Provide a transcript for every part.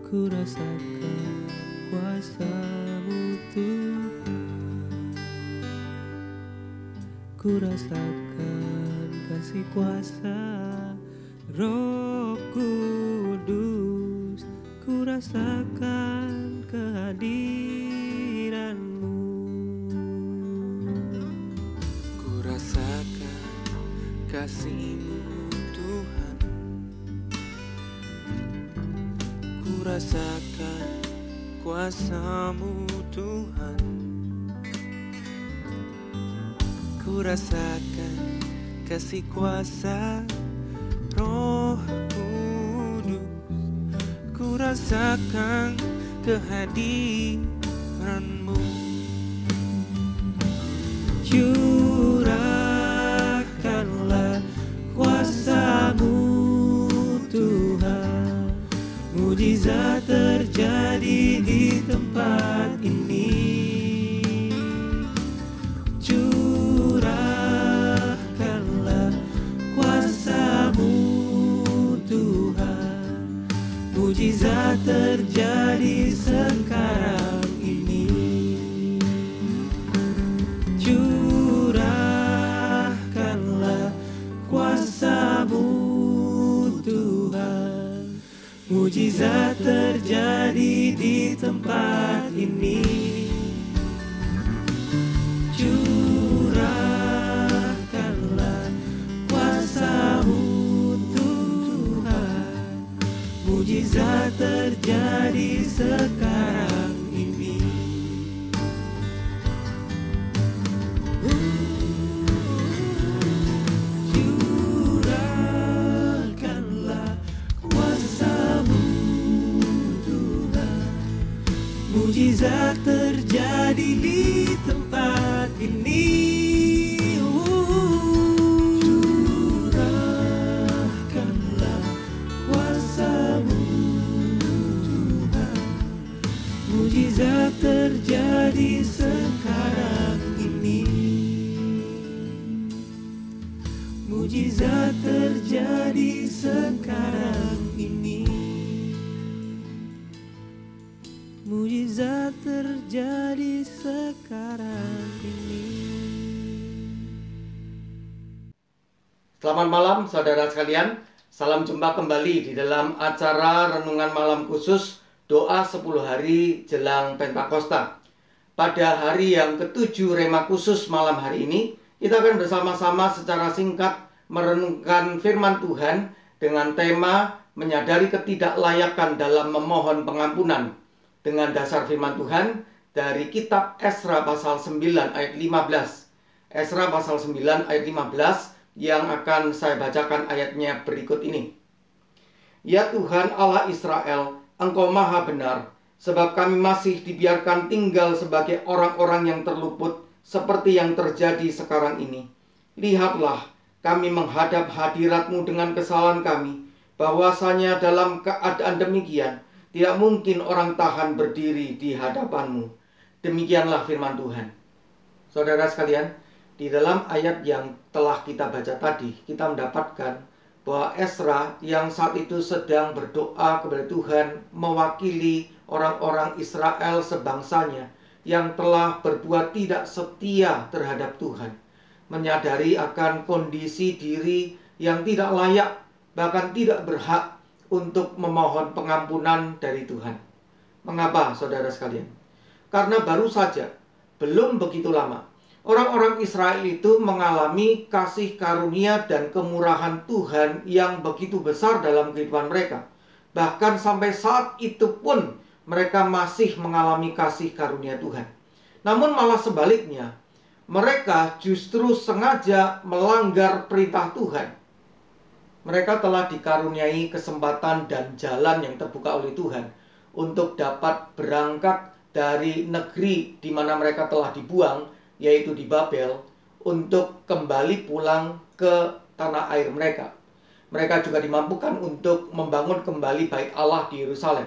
Ku rasakan kuasa-Mu Tuhan. Ku rasakan kasih kuasa Roh Kudus. Ku rasakan kehadiran-Mu. Ku rasakan kasih-Mu Tuhan. Ku rasakan kuasa-Mu Tuhan. Ku rasakan kasih kuasa Roh Kudus. Ku rasakan kehadiran-Mu. Curahkanlah kuasa-Mu Tuhan. Mujizat terjadi di tempat ini. Curahkanlah kuasa-Mu Tuhan. Mujizat terjadi sekarang ini. Curahkanlah kuasa-Mu Tuhan. Mujizat terjadi di tempat ini. Curahkanlah kuasa-Mu Tuhan. Mujizat terjadi sekarang ini. Curahkanlah kuasa-Mu Tuhan. Mujizat terjadi di tempat ini. Curahkanlah kuasa-Mu Tuhan. Mujizat terjadi sekarang ini. Mujizat terjadi sekarang ini. Mujizat terjadi sekarang ini. Selamat malam saudara sekalian. Salam jumpa kembali di dalam acara renungan malam khusus doa 10 hari jelang Pentakosta. Pada hari yang ke-7 Rema khusus malam hari ini, kita akan bersama-sama secara singkat merenungkan firman Tuhan dengan tema menyadari ketidaklayakan dalam memohon pengampunan, dengan dasar firman Tuhan dari kitab Esra pasal 9 ayat 15. Esra pasal 9 ayat 15 yang akan saya bacakan ayatnya berikut ini. Ya Tuhan Allah Israel, Engkau maha benar, sebab kami masih dibiarkan tinggal sebagai orang-orang yang terluput seperti yang terjadi sekarang ini. Lihatlah, kami menghadap hadirat-Mu dengan kesalahan kami, bahwasanya dalam keadaan demikian tidak mungkin orang tahan berdiri di hadapan-Mu. Demikianlah firman Tuhan. Saudara sekalian, di dalam ayat yang telah kita baca tadi, kita mendapatkan bahwa Esra yang saat itu sedang berdoa kepada Tuhan mewakili orang-orang Israel sebangsanya yang telah berbuat tidak setia terhadap Tuhan, menyadari akan kondisi diri yang tidak layak, bahkan tidak berhak untuk memohon pengampunan dari Tuhan. Mengapa saudara sekalian? Karena baru saja, belum begitu lama, orang-orang Israel itu mengalami kasih karunia dan kemurahan Tuhan yang begitu besar dalam kehidupan mereka. Bahkan sampai saat itu pun mereka masih mengalami kasih karunia Tuhan. Namun malah sebaliknya, mereka justru sengaja melanggar perintah Tuhan. Mereka telah dikaruniai kesempatan dan jalan yang terbuka oleh Tuhan untuk dapat berangkat dari negeri di mana mereka telah dibuang, yaitu di Babel, untuk kembali pulang ke tanah air mereka. Mereka juga dimampukan untuk membangun kembali bait Allah di Yerusalem.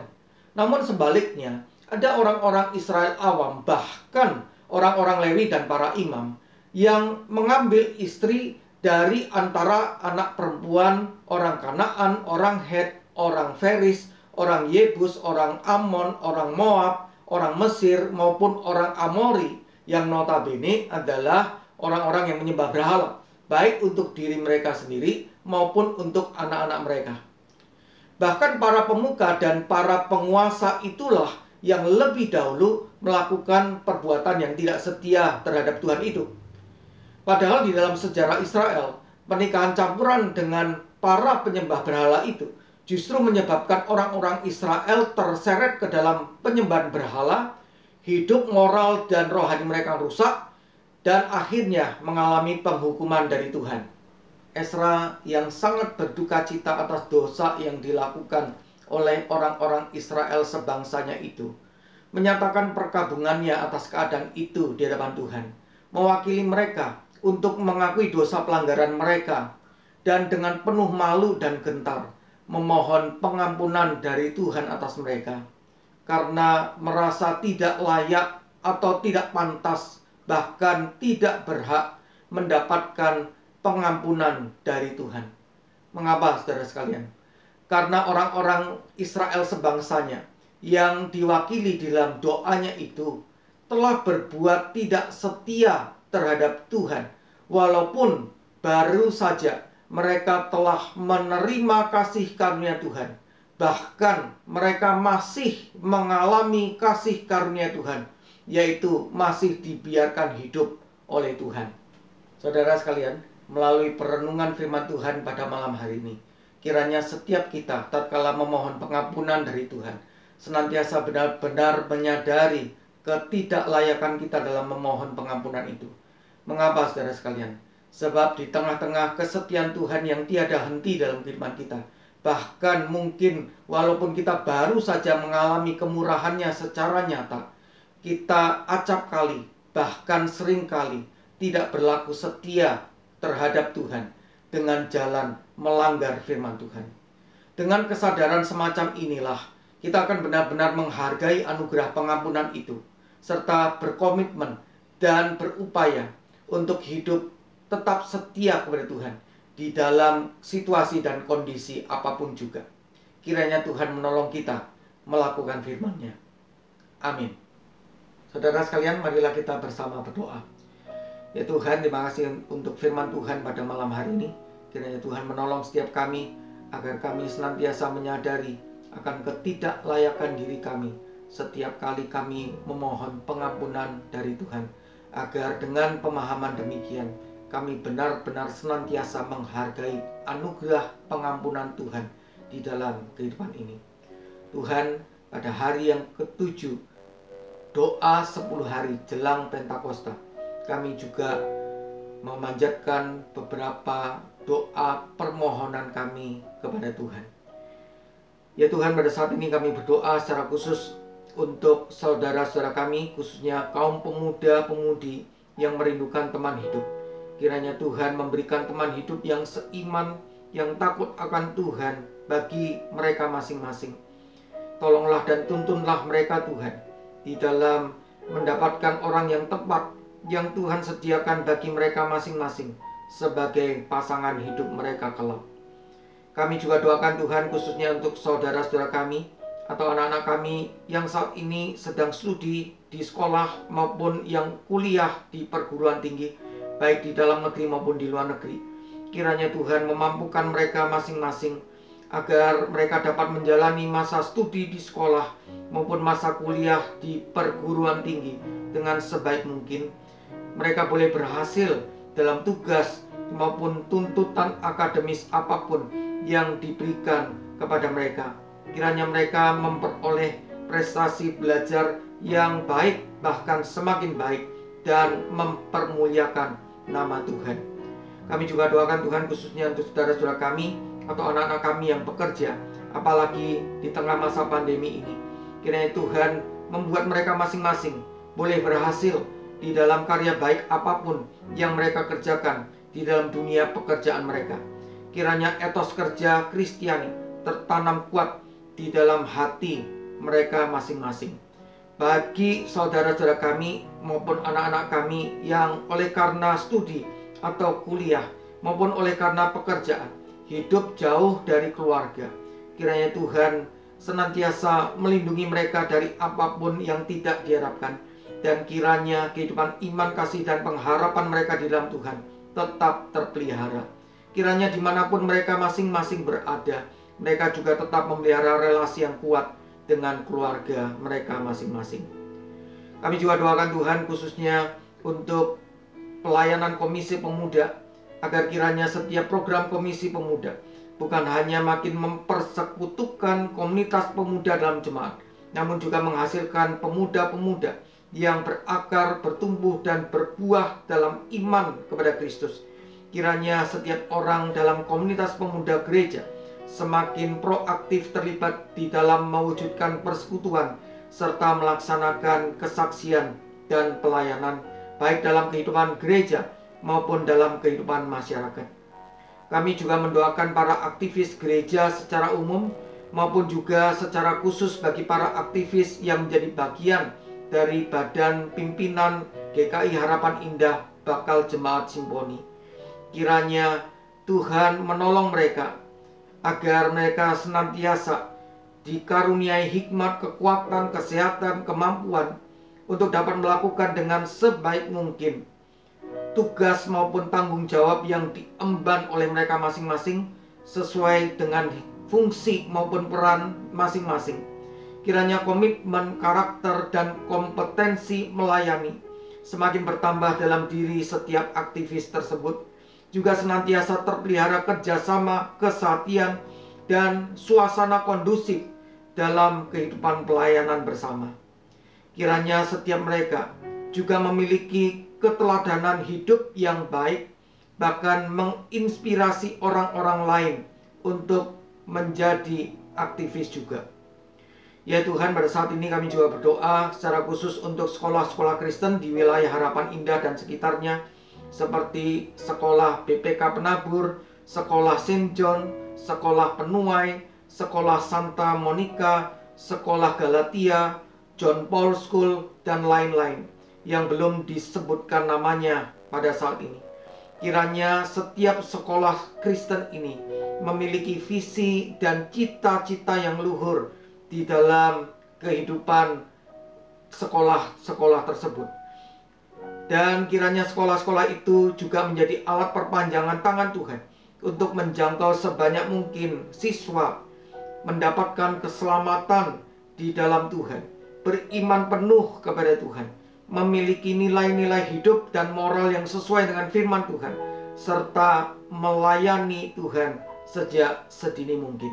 Namun sebaliknya, ada orang-orang Israel awam, bahkan orang-orang Lewi dan para imam, yang mengambil istri dari antara anak perempuan orang Kanaan, orang Het, orang Feris, orang Yebus, orang Amon, orang Moab, orang Mesir, maupun orang Amori yang notabene adalah orang-orang yang menyembah berhala, baik untuk diri mereka sendiri maupun untuk anak-anak mereka. Bahkan para pemuka dan para penguasa itulah yang lebih dahulu melakukan perbuatan yang tidak setia terhadap Tuhan itu. Padahal di dalam sejarah Israel, pernikahan campuran dengan para penyembah berhala itu justru menyebabkan orang-orang Israel terseret ke dalam penyembahan berhala, hidup moral dan rohani mereka rusak, dan akhirnya mengalami penghukuman dari Tuhan. Ezra yang sangat berduka cita atas dosa yang dilakukan oleh orang-orang Israel sebangsanya itu, menyatakan perkabungannya atas keadaan itu di hadapan Tuhan, mewakili mereka untuk mengakui dosa pelanggaran mereka, dan dengan penuh malu dan gentar memohon pengampunan dari Tuhan atas mereka, karena merasa tidak layak atau tidak pantas, bahkan tidak berhak mendapatkan pengampunan dari Tuhan. Mengapa, saudara sekalian? Karena orang-orang Israel sebangsanya yang diwakili di dalam doanya itu telah berbuat tidak setia terhadap Tuhan, walaupun baru saja mereka telah menerima kasih karunia Tuhan. Bahkan mereka masih mengalami kasih karunia Tuhan, yaitu masih dibiarkan hidup oleh Tuhan. Saudara sekalian, melalui perenungan firman Tuhan pada malam hari ini, kiranya setiap kita tatkala memohon pengampunan dari Tuhan, senantiasa benar-benar menyadari ketidaklayakan kita dalam memohon pengampunan itu. Mengapa, saudara sekalian? Sebab di tengah-tengah kesetiaan Tuhan yang tiada henti dalam kehidupan kita, bahkan mungkin walaupun kita baru saja mengalami kemurahannya secara nyata, kita acap kali, bahkan sering kali tidak berlaku setia terhadap Tuhan dengan jalan melanggar firman Tuhan. Dengan kesadaran semacam inilah kita akan benar-benar menghargai anugerah pengampunan itu, serta berkomitmen dan berupaya untuk hidup tetap setia kepada Tuhan di dalam situasi dan kondisi apapun juga. Kiranya Tuhan menolong kita melakukan firman-Nya. Amin. Saudara sekalian, marilah kita bersama berdoa. Ya Tuhan, terima kasih untuk firman Tuhan pada malam hari ini. Kiranya Tuhan menolong setiap kami agar kami senantiasa menyadari akan ketidaklayakan diri kami setiap kali kami memohon pengampunan dari Tuhan, agar dengan pemahaman demikian kami benar-benar senantiasa menghargai anugerah pengampunan Tuhan di dalam kehidupan ini. Tuhan, pada hari yang ke-7 doa 10 hari jelang Pentakosta, kami juga memanjatkan beberapa doa permohonan kami kepada Tuhan. Ya Tuhan, pada saat ini kami berdoa secara khusus untuk saudara-saudara kami, khususnya kaum pemuda-pemudi yang merindukan teman hidup. Kiranya Tuhan memberikan teman hidup yang seiman, yang takut akan Tuhan bagi mereka masing-masing. Tolonglah dan tuntunlah mereka Tuhan di dalam mendapatkan orang yang tepat yang Tuhan sediakan bagi mereka masing-masing sebagai pasangan hidup mereka kelak. Kami juga doakan Tuhan khususnya untuk saudara-saudara kami atau anak-anak kami yang saat ini sedang studi di sekolah maupun yang kuliah di perguruan tinggi, baik di dalam negeri maupun di luar negeri. Kiranya Tuhan memampukan mereka masing-masing agar mereka dapat menjalani masa studi di sekolah maupun masa kuliah di perguruan tinggi dengan sebaik mungkin. Mereka boleh berhasil dalam tugas maupun tuntutan akademis apapun yang diberikan kepada mereka. Kiranya mereka memperoleh prestasi belajar yang baik, bahkan semakin baik, dan mempermuliakan nama Tuhan. Kami juga doakan Tuhan khususnya untuk saudara-saudara kami atau anak-anak kami yang bekerja, apalagi di tengah masa pandemi ini. Kiranya Tuhan membuat mereka masing-masing boleh berhasil di dalam karya baik apapun yang mereka kerjakan di dalam dunia pekerjaan mereka. Kiranya etos kerja Kristiani tertanam kuat di dalam hati mereka masing-masing. Bagi saudara-saudara kami maupun anak-anak kami yang oleh karena studi atau kuliah maupun oleh karena pekerjaan hidup jauh dari keluarga, kiranya Tuhan senantiasa melindungi mereka dari apapun yang tidak diharapkan. Dan kiranya kehidupan iman, kasih, dan pengharapan mereka di dalam Tuhan tetap terpelihara. Kiranya dimanapun mereka masing-masing berada, mereka juga tetap memelihara relasi yang kuat dengan keluarga mereka masing-masing. Kami juga doakan Tuhan khususnya untuk pelayanan Komisi Pemuda, agar kiranya setiap program Komisi Pemuda bukan hanya makin mempersekutukan komunitas pemuda dalam jemaat, namun juga menghasilkan pemuda-pemuda yang berakar, bertumbuh, dan berbuah dalam iman kepada Kristus. Kiranya setiap orang dalam komunitas pemuda gereja semakin proaktif terlibat di dalam mewujudkan persekutuan serta melaksanakan kesaksian dan pelayanan baik dalam kehidupan gereja maupun dalam kehidupan masyarakat. Kami juga mendoakan para aktivis gereja secara umum maupun juga secara khusus bagi para aktivis yang menjadi bagian dari Badan Pimpinan GKI Harapan Indah Bakal Jemaat Simponi. Kiranya Tuhan menolong mereka agar mereka senantiasa dikaruniai hikmat, kekuatan, kesehatan, kemampuan untuk dapat melakukan dengan sebaik mungkin tugas maupun tanggung jawab yang diemban oleh mereka masing-masing sesuai dengan fungsi maupun peran masing-masing. Kiranya komitmen, karakter, dan kompetensi melayani semakin bertambah dalam diri setiap aktivis tersebut. Juga senantiasa terpelihara kerjasama, kesatian, dan suasana kondusif dalam kehidupan pelayanan bersama. Kiranya setiap mereka juga memiliki keteladanan hidup yang baik, bahkan menginspirasi orang-orang lain untuk menjadi aktivis juga. Ya Tuhan, pada saat ini kami juga berdoa secara khusus untuk sekolah-sekolah Kristen di wilayah Harapan Indah dan sekitarnya, seperti sekolah BPK Penabur, sekolah St. John, sekolah Penuai, sekolah Santa Monica, sekolah Galatia, John Paul School, dan lain-lain yang belum disebutkan namanya pada saat ini. Kiranya setiap sekolah Kristen ini memiliki visi dan cita-cita yang luhur di dalam kehidupan sekolah-sekolah tersebut. Dan kiranya sekolah-sekolah itu juga menjadi alat perpanjangan tangan Tuhan untuk menjangkau sebanyak mungkin siswa mendapatkan keselamatan di dalam Tuhan, beriman penuh kepada Tuhan, memiliki nilai-nilai hidup dan moral yang sesuai dengan firman Tuhan, serta melayani Tuhan sejak sedini mungkin.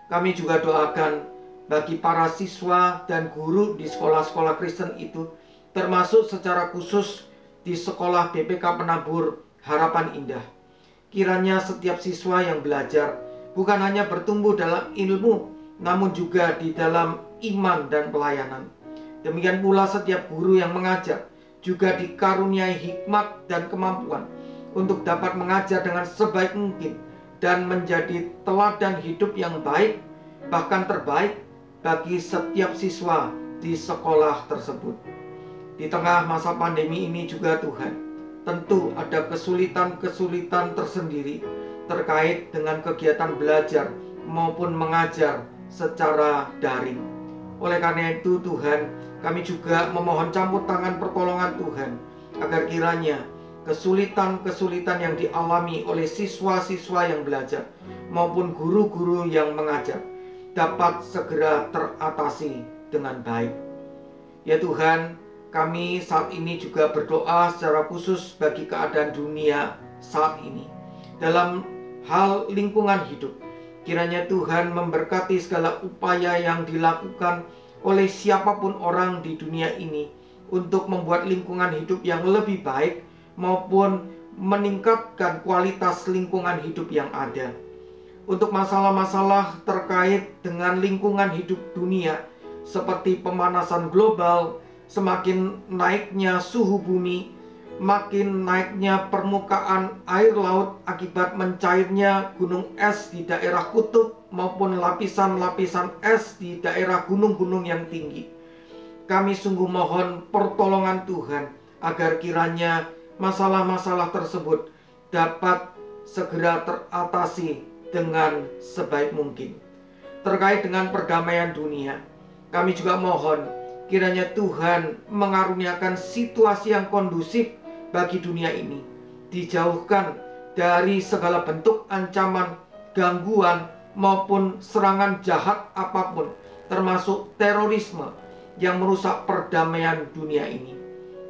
Kami juga doakan bagi para siswa dan guru di sekolah-sekolah Kristen itu, termasuk secara khusus di sekolah BPK Penabur Harapan Indah. Kiranya setiap siswa yang belajar bukan hanya bertumbuh dalam ilmu, namun juga di dalam iman dan pelayanan. Demikian pula setiap guru yang mengajar juga dikaruniai hikmat dan kemampuan untuk dapat mengajar dengan sebaik mungkin dan menjadi teladan hidup yang baik, bahkan terbaik bagi setiap siswa di sekolah tersebut. Di tengah masa pandemi ini juga Tuhan, tentu ada kesulitan-kesulitan tersendiri terkait dengan kegiatan belajar maupun mengajar secara daring. Oleh karena itu Tuhan, kami juga memohon campur tangan pertolongan Tuhan, agar kiranya kesulitan-kesulitan yang dialami oleh siswa-siswa yang belajar maupun guru-guru yang mengajar dapat segera teratasi dengan baik. Ya Tuhan, kami saat ini juga berdoa secara khusus bagi keadaan dunia saat ini. Dalam hal lingkungan hidup, kiranya Tuhan memberkati segala upaya yang dilakukan oleh siapapun orang di dunia ini untuk membuat lingkungan hidup yang lebih baik maupun meningkatkan kualitas lingkungan hidup yang ada. Untuk masalah-masalah terkait dengan lingkungan hidup dunia seperti pemanasan global, semakin naiknya suhu bumi, makin naiknya permukaan air laut akibat mencairnya gunung es di daerah kutub maupun lapisan-lapisan es di daerah gunung-gunung yang tinggi. Kami sungguh mohon pertolongan Tuhan agar kiranya masalah-masalah tersebut dapat segera teratasi dengan sebaik mungkin. terkait dengan perdamaian dunia. Kami juga mohon kiranya Tuhan mengaruniakan situasi yang kondusif bagi dunia ini, dijauhkan dari segala bentuk ancaman, gangguan, maupun serangan jahat apapun, termasuk terorisme yang merusak perdamaian dunia ini.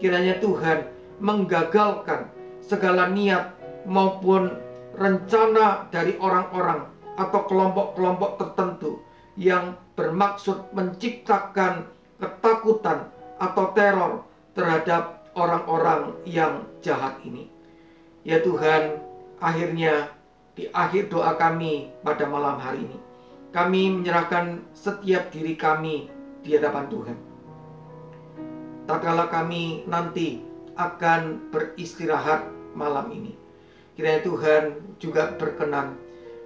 Kiranya Tuhan menggagalkan segala niat maupun rencana dari orang-orang atau kelompok-kelompok tertentu yang bermaksud menciptakan ketakutan atau teror terhadap orang-orang yang jahat ini. Ya Tuhan, akhirnya di akhir doa kami pada malam hari ini, kami menyerahkan setiap diri kami di hadapan Tuhan. Tak kala kami nanti akan beristirahat malam ini, kiranya Tuhan juga berkenan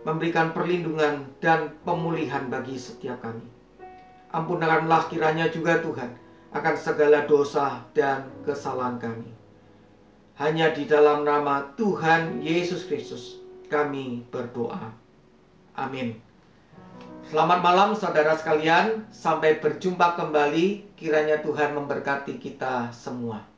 memberikan perlindungan dan pemulihan bagi setiap kami. Ampunkanlah kiranya juga Tuhan akan segala dosa dan kesalahan kami. Hanya di dalam nama Tuhan Yesus Kristus kami berdoa. Amin. Selamat malam saudara sekalian, sampai berjumpa kembali. Kiranya Tuhan memberkati kita semua.